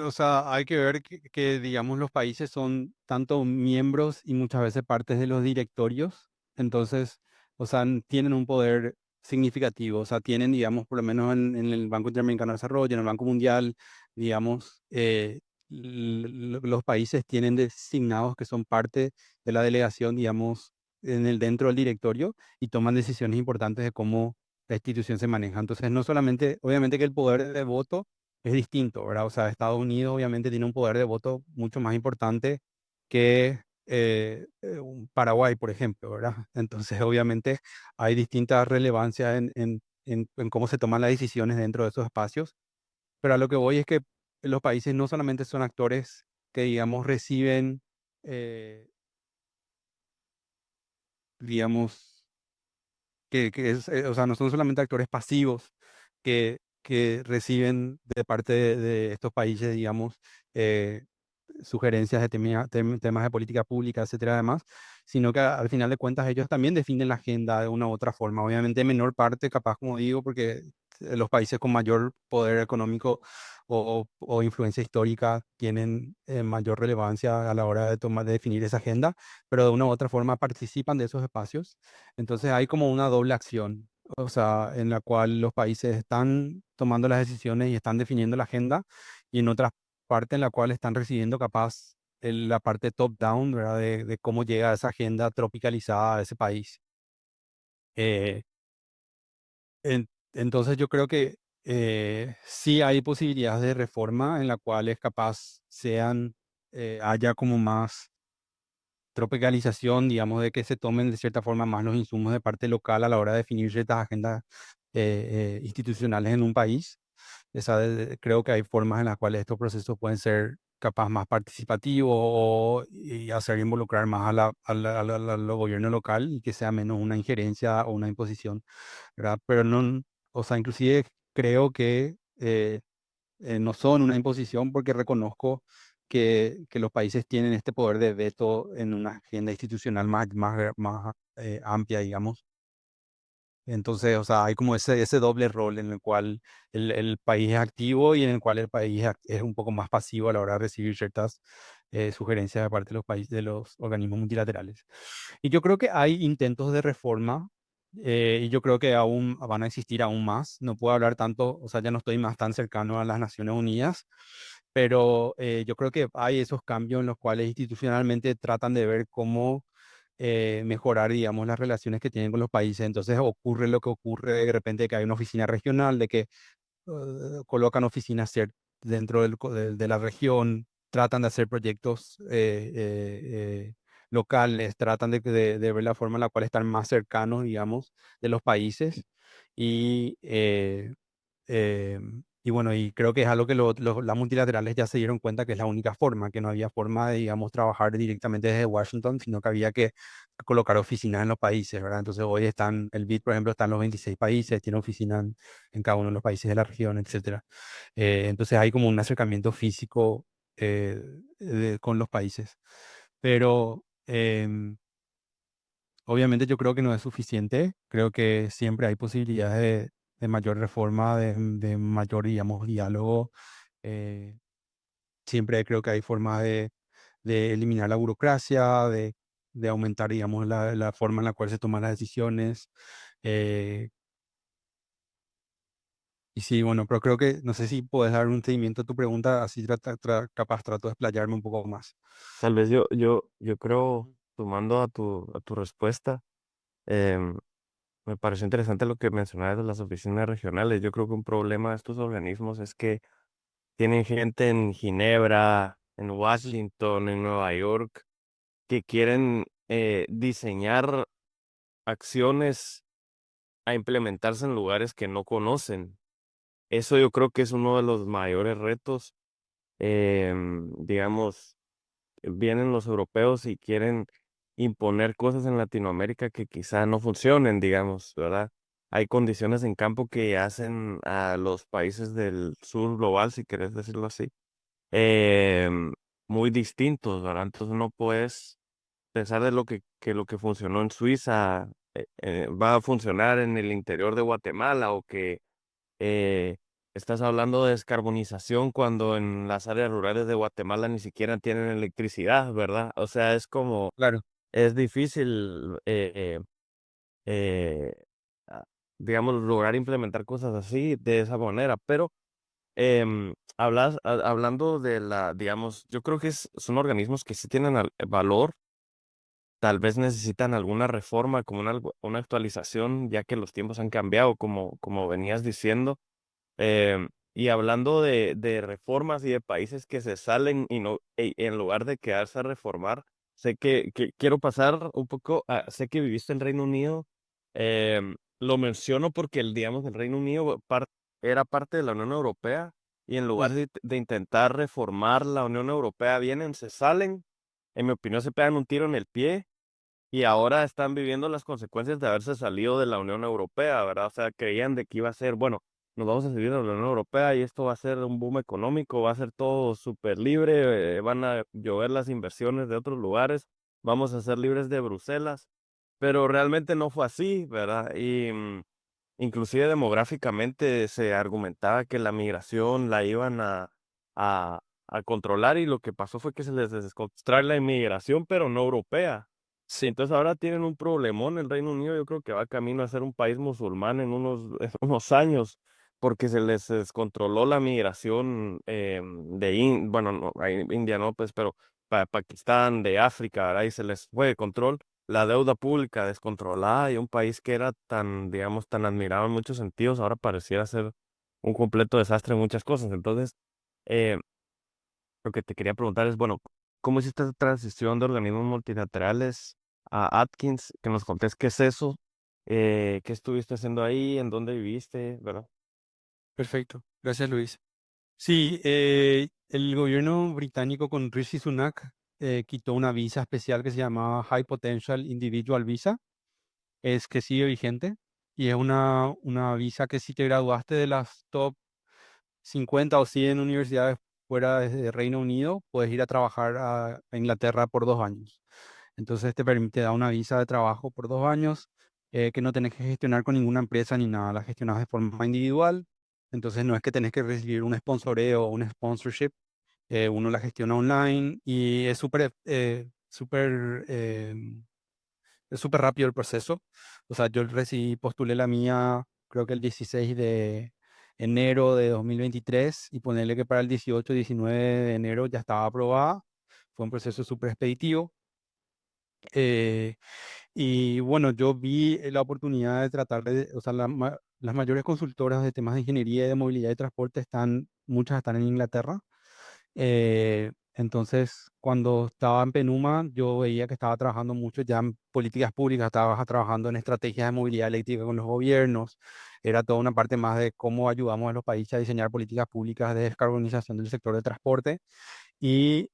o sea, hay que ver que, digamos, los países son tanto miembros y muchas veces partes de los directorios, entonces, o sea, tienen un poder significativo, o sea, tienen, digamos, por lo menos en el Banco Interamericano de Desarrollo, en el Banco Mundial, digamos, los países tienen designados que son parte de la delegación, digamos, dentro del directorio y toman decisiones importantes de cómo la institución se maneja. Entonces, no solamente, obviamente que el poder de voto es distinto, ¿verdad? O sea, Estados Unidos obviamente tiene un poder de voto mucho más importante que un Paraguay, por ejemplo, ¿verdad? Entonces, obviamente hay distintas relevancias en cómo se toman las decisiones dentro de esos espacios, pero a lo que voy es que los países no solamente son actores que, digamos, reciben, eh, digamos, o sea, no son solamente actores pasivos que reciben de parte de estos países, digamos, eh, sugerencias de temas de política pública, etcétera, además, sino que al final de cuentas ellos también definen la agenda de una u otra forma. Obviamente en menor parte, capaz, como digo, porque los países con mayor poder económico o influencia histórica tienen mayor relevancia a la hora de definir esa agenda, pero de una u otra forma participan de esos espacios. Entonces hay como una doble acción, o sea, en la cual los países están tomando las decisiones y están definiendo la agenda, y en otra parte en la cual están recibiendo capaz la parte top-down, ¿verdad? De cómo llega esa agenda tropicalizada a ese país. Eh, Entonces yo creo que sí hay posibilidades de reforma en la cual es capaz haya como más tropicalización, digamos, de que se tomen de cierta forma más los insumos de parte local a la hora de definir ciertas agendas institucionales en un país. Creo que hay formas en las cuales estos procesos pueden ser capaz más participativos y hacer involucrar más al gobierno local y que sea menos una injerencia o una imposición, ¿verdad? Pero no, o sea, inclusive creo que no son una imposición porque reconozco que los países tienen este poder de veto en una agenda institucional más amplia, digamos. Entonces, o sea, hay como ese doble rol en el cual el país es activo y en el cual el país es un poco más pasivo a la hora de recibir ciertas sugerencias de parte de los países, de los organismos multilaterales. Y yo creo que hay intentos de reforma y yo creo que aún van a existir aún más. No puedo hablar tanto, o sea, ya no estoy más tan cercano a las Naciones Unidas, pero yo creo que hay esos cambios en los cuales institucionalmente tratan de ver cómo mejorar, digamos, las relaciones que tienen con los países. Entonces ocurre lo que ocurre de repente que hay una oficina regional, de que colocan oficinas dentro de la región, tratan de hacer proyectos locales, tratan de ver la forma en la cual están más cercanos, digamos, de los países. Y, eh, y bueno, y creo que es algo que las multilaterales ya se dieron cuenta que es la única forma, que no había forma de, digamos, trabajar directamente desde Washington, sino que había que colocar oficinas en los países, ¿verdad? Entonces hoy el BID, por ejemplo, está en los 26 países, tiene oficinas en cada uno de los países de la región, etcétera. Entonces hay como un acercamiento físico con los países. Pero obviamente yo creo que no es suficiente. Creo que siempre hay posibilidades de mayor reforma, de mayor, digamos, diálogo. eh, Siempre creo que hay formas de eliminar la burocracia, de aumentar, digamos, la forma en la cual se toman las decisiones. eh, Y sí, bueno, pero creo que no sé si puedes dar un seguimiento a tu pregunta, así capaz trato de explayarme un poco más. Tal vez yo creo, sumando a tu respuesta, em, me pareció interesante lo que mencionabas de las oficinas regionales. Yo creo que un problema de estos organismos es que tienen gente en Ginebra, en Washington, en Nueva York, que quieren diseñar acciones a implementarse en lugares que no conocen. Eso yo creo que es uno de los mayores retos. Digamos, vienen los europeos y quieren imponer cosas en Latinoamérica que quizá no funcionen, digamos, ¿verdad? Hay condiciones en campo que hacen a los países del sur global, si querés decirlo así, em, muy distintos, ¿verdad? Entonces no puedes pensar de que lo que funcionó en Suiza va a funcionar en el interior de Guatemala o que eh, estás hablando de descarbonización cuando en las áreas rurales de Guatemala ni siquiera tienen electricidad, ¿verdad? O sea, es como, Claro. es difícil, eh, ah, digamos, lograr implementar cosas así de esa manera, pero hablando de digamos, yo creo que son organismos que sí tienen valor. Tal vez necesitan alguna reforma, como una actualización, ya que los tiempos han cambiado, como venías diciendo. Y hablando de reformas y de países que se salen y no, en lugar de quedarse a reformar, sé que quiero pasar un poco, sé que viviste en Reino Unido, lo menciono porque digamos, el Reino Unido era parte de la Unión Europea y en lugar Mm. de intentar reformar la Unión Europea, vienen, se salen, en mi opinión, se pegan un tiro en el pie y ahora están viviendo las consecuencias de haberse salido de la Unión Europea, ¿verdad? O sea, creían de que iba a ser, bueno, nos vamos a salir de la Unión Europea y esto va a ser un boom económico, va a ser todo súper libre, van a llover las inversiones de otros lugares, vamos a ser libres de Bruselas, pero realmente no fue así, ¿verdad? Y inclusive demográficamente se argumentaba que la migración la iban a, a controlar y lo que pasó fue que se les descontroló la inmigración, pero no europea. Sí, entonces ahora tienen un problemón. El Reino Unido yo creo que va camino a ser un país musulmán en en unos años, porque se les descontroló la migración bueno, no, India no, pues, pero Pakistán, de África, ¿verdad? Y se les fue de control. la deuda pública descontrolada y un país que era tan, digamos, tan admirado en muchos sentidos, ahora pareciera ser un completo desastre en muchas cosas. Entonces, eh, lo que te quería preguntar es, bueno, ¿cómo hiciste esta transición de organismos multilaterales a Atkins? Que nos contés qué es eso, qué estuviste haciendo ahí, en dónde viviste, ¿verdad? Perfecto. Gracias, Luis. Sí, el gobierno británico con Rishi Sunak quitó una visa especial que se llamaba High Potential Individual Visa, es que sigue vigente y es una visa que si te graduaste de las top 50 o 100 universidades fuera de Reino Unido, puedes ir a trabajar a Inglaterra por 2 años. Entonces te da una visa de trabajo por 2 años que no tenés que gestionar con ninguna empresa ni nada, la gestionas de forma individual. Entonces no es que tenés que recibir un sponsoreo o un sponsorship, uno la gestiona online y es es súper rápido el proceso. O sea, yo recibí, postulé la mía, creo que el 16 de enero de 2023 y ponerle que para el 18, 19 de enero ya estaba aprobada. Fue un proceso súper expeditivo. Eh, y bueno, yo vi la oportunidad de tratar de, o sea, las mayores consultoras de temas de ingeniería y de movilidad y transporte muchas están en Inglaterra. Entonces, cuando estaba en Penuma, yo veía que estaba trabajando mucho ya en políticas públicas, estaba trabajando en estrategias de movilidad eléctrica con los gobiernos. Era toda una parte más de cómo ayudamos a los países a diseñar políticas públicas de descarbonización del sector de transporte. Y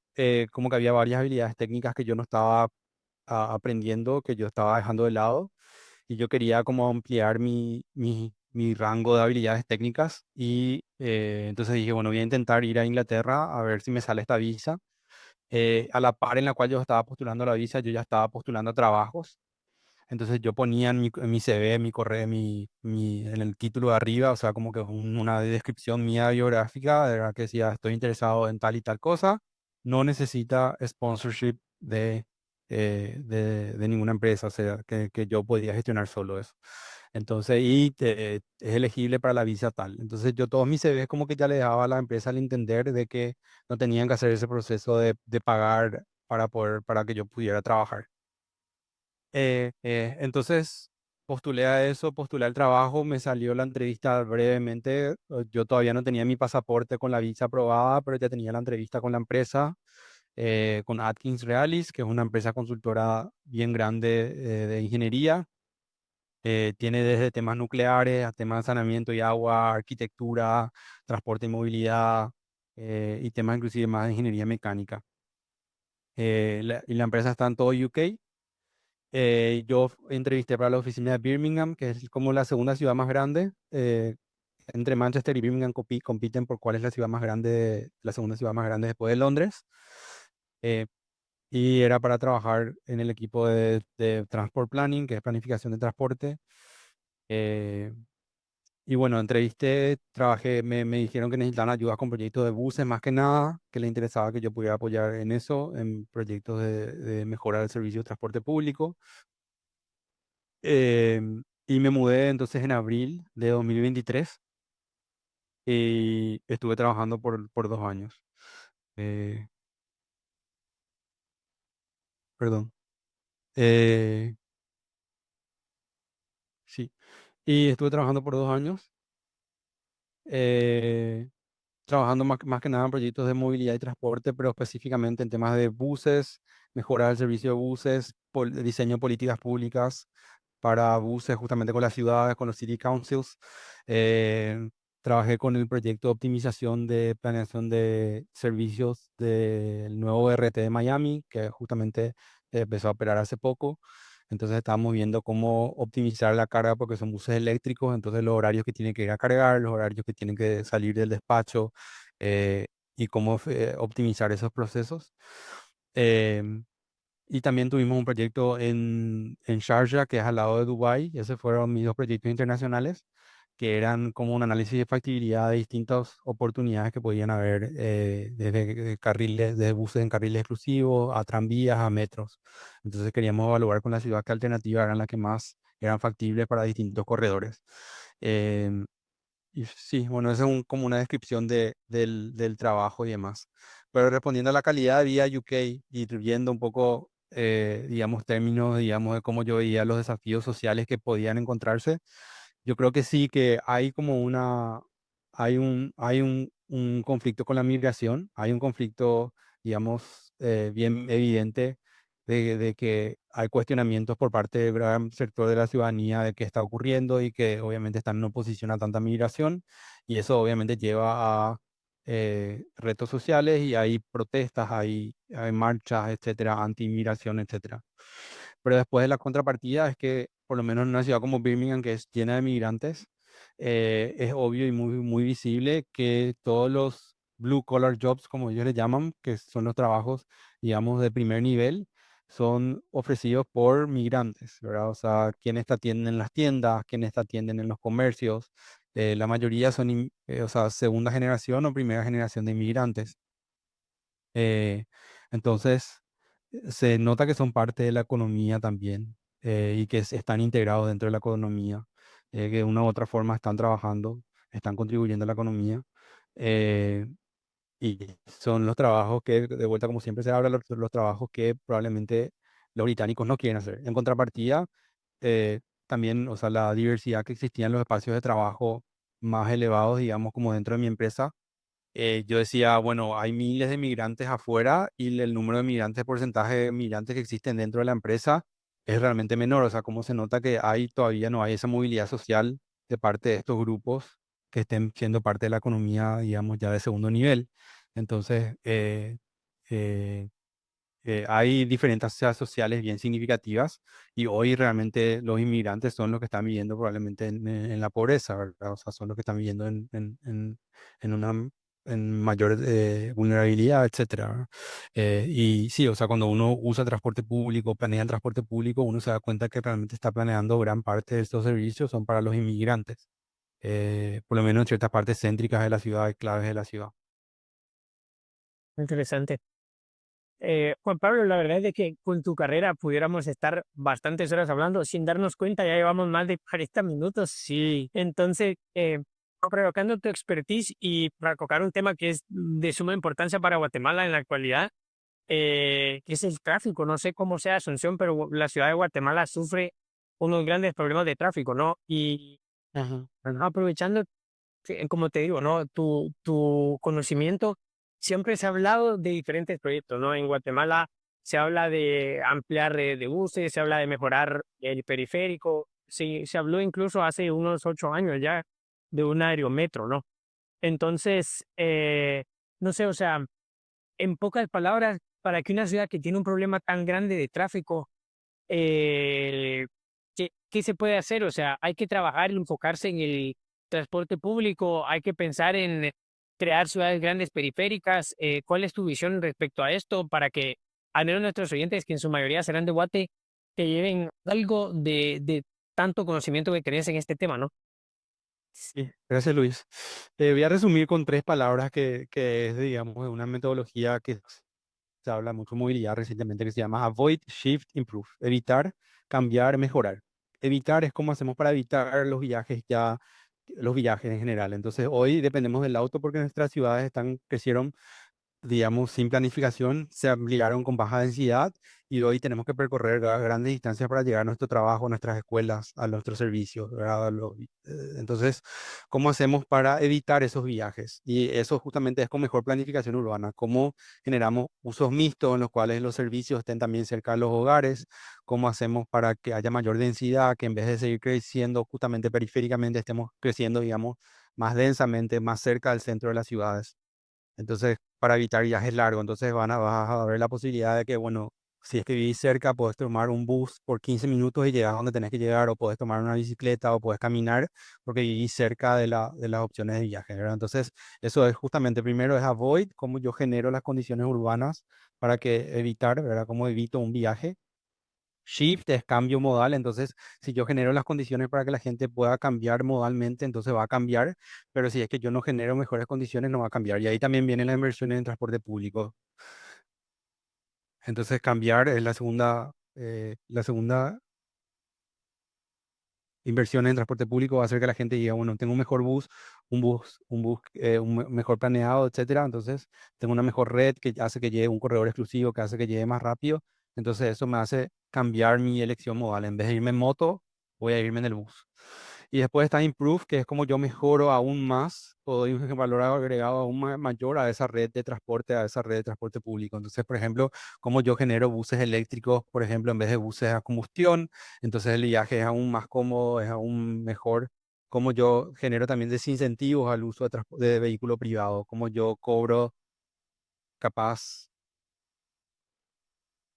como que había varias habilidades técnicas que yo no estaba aprendiendo, que yo estaba dejando de lado y yo quería como ampliar mi rango de habilidades técnicas y entonces dije, bueno, voy a intentar ir a Inglaterra a ver si me sale esta visa. A la par en la cual yo estaba postulando la visa, yo ya estaba postulando a trabajos. Entonces yo ponía en mi CV, en mi correo, en el título de arriba, o sea, como que una descripción mía biográfica, de verdad que decía, estoy interesado en tal y tal cosa, no necesita sponsorship de ninguna empresa, o sea, que yo podía gestionar solo eso. Entonces, es elegible para la visa tal. Entonces yo todos mis CVs como que ya le dejaba a la empresa al entender de que no tenían que hacer ese proceso de pagar para que yo pudiera trabajar. Entonces postulé a eso, postulé al trabajo, me salió la entrevista brevemente. Yo todavía no tenía mi pasaporte con la visa aprobada, pero ya tenía la entrevista con la empresa, con Atkins Realis, que es una empresa consultora bien grande de ingeniería. Tiene desde temas nucleares a temas de saneamiento y agua, arquitectura, transporte y movilidad, y temas inclusive más de ingeniería mecánica. Y la empresa está en todo UK. Yo entrevisté para la oficina de Birmingham, que es como la segunda ciudad más grande. Entre Manchester y Birmingham compiten por cuál es la ciudad más grande, la segunda ciudad más grande después de Londres. Eh, y era para trabajar en el equipo de Transport Planning, que es planificación de transporte. Eh, y bueno, entrevisté, trabajé, me dijeron que necesitaban ayuda con proyectos de buses más que nada, que les interesaba que yo pudiera apoyar en eso, en proyectos de mejorar el servicio de transporte público. Y me mudé entonces en abril de 2023 y estuve trabajando por 2 años. Eh, Perdón. Eh, sí. Y estuve trabajando por 2 años, eh, trabajando más que nada en proyectos de movilidad y transporte, pero específicamente en temas de buses, mejorar el servicio de buses, diseño de políticas públicas para buses justamente con las ciudades, con los city councils. Eh, Trabajé con el proyecto de optimización de planeación de servicios del nuevo RT de Miami, que justamente empezó a operar hace poco. Entonces estábamos viendo cómo optimizar la carga porque son buses eléctricos, entonces los horarios que tienen que ir a cargar, los horarios que tienen que salir del despacho, eh, y cómo optimizar esos procesos. Em, y también tuvimos un proyecto en Sharjah, que es al lado de Dubái. Esos fueron mis dos proyectos internacionales, que eran como un análisis de factibilidad de distintas oportunidades que podían haber, desde carriles, de buses en carriles exclusivos, a tranvías, a metros. Entonces queríamos evaluar con la ciudad qué alternativas eran las que más eran factibles para distintos corredores. Em, y sí, bueno, esa es como una descripción del trabajo y demás. Pero respondiendo a la calidad de vida UK y viendo un poco digamos, términos, digamos, de cómo yo veía los desafíos sociales que podían encontrarse. Yo creo que sí que hay como un conflicto con la migración, hay un conflicto, digamos, bien evidente de que hay cuestionamientos por parte del gran sector de la ciudadanía de qué está ocurriendo y que obviamente están en oposición a tanta migración y eso obviamente lleva a retos sociales y hay protestas, hay marchas, etcétera, anti-migración, etcétera. Pero después de la contrapartida es que, por lo menos en una ciudad como Birmingham, que es llena de migrantes, es obvio y muy visible que todos los blue collar jobs, como ellos le llaman, que son los trabajos, digamos, de primer nivel, son ofrecidos por migrantes, ¿verdad? O sea, quienes te atienden en las tiendas, quienes te atienden en los comercios, la mayoría son, o sea, segunda generación o primera generación de inmigrantes. Eh, entonces, se nota que son parte de la economía también y que están integrados dentro de la economía, que de una u otra forma están trabajando, están contribuyendo a la economía. eh, y son los trabajos que, de vuelta, como siempre se habla, los trabajos que probablemente los británicos no quieren hacer. En contrapartida, también, o sea, la diversidad que existía en los espacios de trabajo más elevados, digamos, como dentro de mi empresa yo decía, bueno, hay miles de migrantes afuera y el número de migrantes, porcentaje de migrantes que existen dentro de la empresa es realmente menor. O sea, cómo se nota que todavía no hay esa movilidad social de parte de estos grupos que estén siendo parte de la economía, digamos, ya de segundo nivel. Entonces, eh, hay diferencias sociales bien significativas y hoy realmente los inmigrantes son los que están viviendo probablemente en la pobreza, ¿verdad? O sea, son los que están viviendo en una en mayor vulnerabilidad, etcétera, ¿verdad? Y sí, o sea, cuando uno usa transporte público, planea el transporte público, uno se da cuenta que realmente está planeando gran parte de estos servicios son para los inmigrantes, por lo menos en ciertas partes céntricas de la ciudad y claves de la ciudad. Interesante. Juan Pablo, la verdad es de que con tu carrera pudiéramos estar bastantes horas hablando sin darnos cuenta, ya llevamos más de 40 minutos. Sí. Entonces, provocando tu expertise y para tocar un tema que es de suma importancia para Guatemala en la actualidad, que es el tráfico. No sé cómo sea Asunción, pero la ciudad de Guatemala sufre unos grandes problemas de tráfico, ¿no? Y Ajá. bueno, aprovechando, como te digo, ¿no? Tu conocimiento, siempre se ha hablado de diferentes proyectos, ¿no? En Guatemala se habla de ampliar de buses, se habla de mejorar el periférico, sí, se habló incluso hace unos 8 años ya de un aerometro, ¿no? Entonces, no sé, o sea, en pocas palabras, para que una ciudad que tiene un problema tan grande de tráfico, ¿qué se puede hacer? O sea, hay que trabajar y enfocarse en el transporte público, hay que pensar en crear ciudades grandes periféricas. ¿Cuál es tu visión respecto a esto para que, al menos nuestros oyentes, que en su mayoría serán de Guate, te lleven algo de tanto conocimiento que tenés en este tema, ¿no? Sí, gracias Luis. Te voy a resumir con tres palabras que es, digamos, de una metodología que se habla mucho de movilidad recientemente que se llama Avoid, Shift, Improve. Evitar, cambiar, mejorar. Evitar es cómo hacemos para evitar los viajes en general. Entonces hoy dependemos del auto porque nuestras ciudades crecieron digamos, sin planificación, se ampliaron con baja densidad y hoy tenemos que percorrer grandes distancias para llegar a nuestro trabajo, a nuestras escuelas, a nuestros servicios, ¿verdad? Entonces, ¿cómo hacemos para evitar esos viajes? Y eso justamente es con mejor planificación urbana. ¿Cómo generamos usos mixtos en los cuales los servicios estén también cerca de los hogares? ¿Cómo hacemos para que haya mayor densidad, que en vez de seguir creciendo justamente periféricamente, estemos creciendo, digamos, más densamente, más cerca del centro de las ciudades? Entonces, para evitar viajes largos, entonces vas a ver la posibilidad de que, bueno, si es que vivís cerca, puedes tomar un bus por 15 minutos y llegas a donde tenés que llegar, o puedes tomar una bicicleta, o puedes caminar, porque vivís cerca de las opciones de viaje, ¿verdad? Entonces, eso es justamente, primero es avoid, cómo yo genero las condiciones urbanas para que evitar, ¿verdad? Cómo evito un viaje. Shift es cambio modal, entonces si yo genero las condiciones para que la gente pueda cambiar modalmente, entonces va a cambiar, pero si es que yo no genero mejores condiciones, no va a cambiar. Y ahí también vienen las inversiones en transporte público. Entonces cambiar es la segunda inversión en transporte público va a hacer que la gente diga, bueno, tengo un mejor bus, mejor planeado, etcétera. Entonces tengo una mejor red que hace que llegue un corredor exclusivo, que hace que llegue más rápido. Entonces eso me hace cambiar mi elección modal. En vez de irme en moto, voy a irme en el bus. Y después está Improve, que es como yo mejoro aún más, o doy un valor agregado aún mayor a esa red de transporte, a esa red de transporte público. Entonces, por ejemplo, como yo genero buses eléctricos, por ejemplo, en vez de buses a combustión, entonces el viaje es aún más cómodo, es aún mejor. Como yo genero también desincentivos al uso de vehículo privado, como yo cobro capaz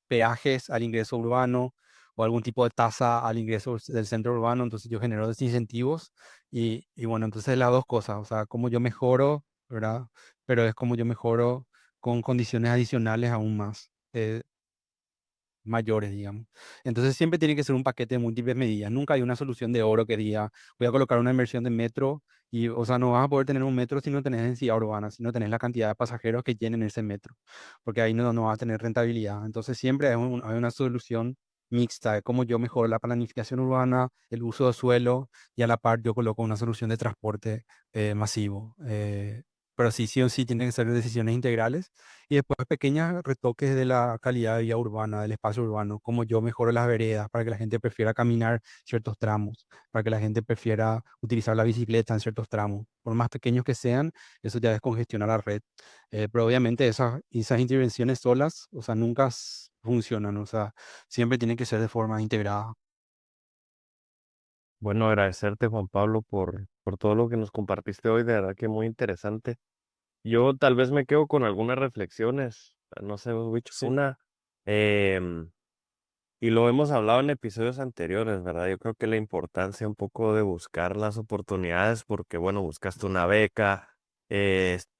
peajes al ingreso urbano o algún tipo de tasa al ingreso del centro urbano, entonces yo genero desincentivos y bueno, entonces las dos cosas, o sea, como yo mejoro, ¿verdad? Pero es como yo mejoro con condiciones adicionales aún más. Mayores, digamos. Entonces siempre tiene que ser un paquete de múltiples medidas. Nunca hay una solución de oro que diga, voy a colocar una inversión de metro y, o sea, no vas a poder tener un metro si no tenés densidad urbana, si no tenés la cantidad de pasajeros que llenen ese metro, porque ahí no vas a tener rentabilidad. Entonces siempre hay una solución mixta de cómo yo mejoro la planificación urbana, el uso de suelo y a la par yo coloco una solución de transporte masivo. Pero sí, sí o sí tienen que ser decisiones integrales y después pequeños retoques de la calidad de vida urbana, del espacio urbano, como yo mejoro las veredas para que la gente prefiera caminar ciertos tramos, para que la gente prefiera utilizar la bicicleta en ciertos tramos. Por más pequeños que sean, eso ya descongestiona la red. Pero obviamente esas intervenciones solas, o sea, nunca funcionan, o sea, siempre tienen que ser de forma integrada. Bueno, agradecerte, Juan Pablo, por todo lo que nos compartiste hoy, de verdad que muy interesante. Yo tal vez me quedo con algunas reflexiones, no sé, Wicho, Sí. una, em, y lo hemos hablado en episodios anteriores, ¿verdad? Yo creo que la importancia un poco de buscar las oportunidades, porque bueno, buscaste una beca,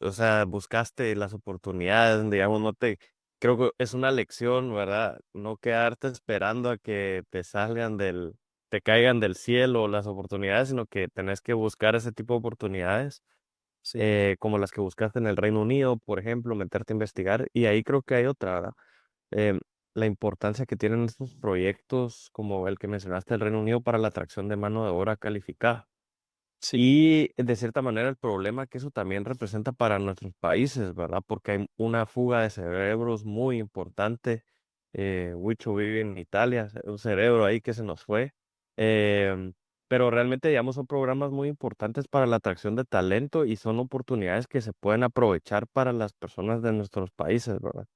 o sea, buscaste las oportunidades, digamos, no te, creo que es una lección, ¿verdad? No quedarte esperando a que te caigan del cielo las oportunidades, sino que tenés que buscar ese tipo de oportunidades Sí, como las que buscaste en el Reino Unido, por ejemplo, meterte a investigar. Y ahí creo que hay otra, ¿verdad? Em, la importancia que tienen estos proyectos, como el que mencionaste del Reino Unido, para la atracción de mano de obra calificada. sí, Y de cierta manera el problema que eso también representa para nuestros países, ¿verdad? Porque hay una fuga de cerebros muy importante. Wicho vive en Italia, un cerebro ahí que se nos fue. Em, pero realmente, digamos, son programas muy importantes para la atracción de talento y son oportunidades que se pueden aprovechar para las personas de nuestros países, ¿verdad?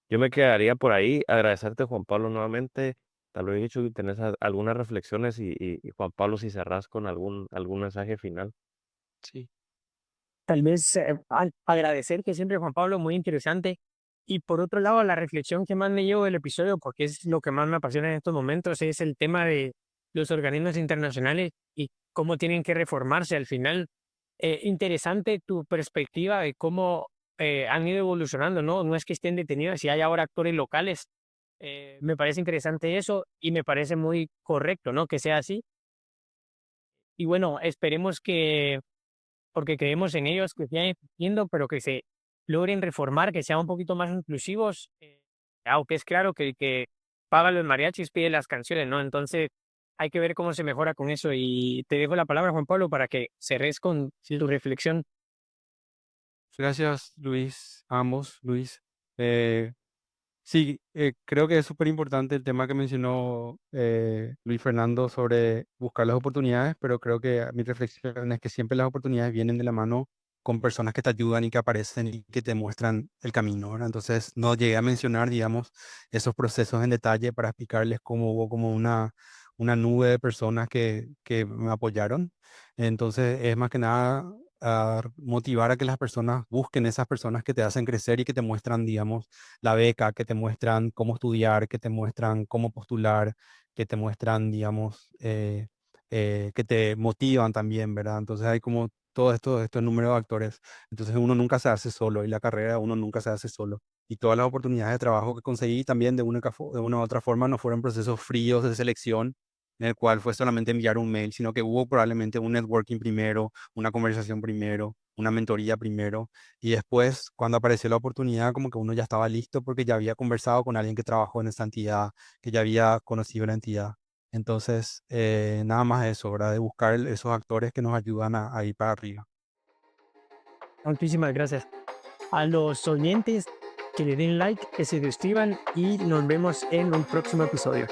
Yo me quedaría por ahí, agradecerte, Juan Pablo, nuevamente. Tal vez dicho que tenés algunas reflexiones y Juan Pablo, si cerrás con algún mensaje final. sí. Tal vez agradecer que siempre Juan Pablo, muy interesante. Y por otro lado, la reflexión que más me llevo del episodio, porque es lo que más me apasiona en estos momentos, es el tema de los organismos internacionales y cómo tienen que reformarse al final. Interesante tu perspectiva de cómo han ido evolucionando, ¿no? No es que estén detenidos, si hay ahora actores locales. Me parece interesante eso y me parece muy correcto, ¿no? Que sea así. Y bueno, esperemos que porque creemos en ellos, que sigan existiendo, pero que se logren reformar, que sean un poquito más inclusivos, aunque es claro que el que paga los mariachis pide las canciones, ¿no? Entonces hay que ver cómo se mejora con eso y te dejo la palabra, Juan Pablo, para que cerres con tu reflexión. Gracias, Luis, ambos, Luis. Eh, Sí, creo que es súper importante el tema que mencionó Luis Fernando sobre buscar las oportunidades, pero creo que mi reflexión es que siempre las oportunidades vienen de la mano con personas que te ayudan y que aparecen y que te muestran el camino, ¿verdad? Entonces, no llegué a mencionar, digamos, esos procesos en detalle para explicarles cómo hubo como una nube de personas que me apoyaron. Entonces, es más que nada motivar a que las personas busquen esas personas que te hacen crecer y que te muestran, digamos, la beca, que te muestran cómo estudiar, que te muestran cómo postular, que te muestran, digamos, que te motivan también, ¿verdad? Entonces hay como todo esto, estos números de actores. Entonces uno nunca se hace solo y la carrera uno nunca se hace solo. Y todas las oportunidades de trabajo que conseguí también de una u otra forma no fueron procesos fríos de selección en el cual fue solamente enviar un mail, sino que hubo probablemente un networking primero, una conversación primero, una mentoría primero y después, cuando apareció la oportunidad, como que uno ya estaba listo porque ya había conversado con alguien que trabajó en esa entidad, que ya había conocido la entidad. Entonces, nada más eso, ¿verdad? De buscar esos actores que nos ayudan a ir para arriba. Muchísimas gracias. A los oyentes, que le den like, que se suscriban y nos vemos en un próximo episodio.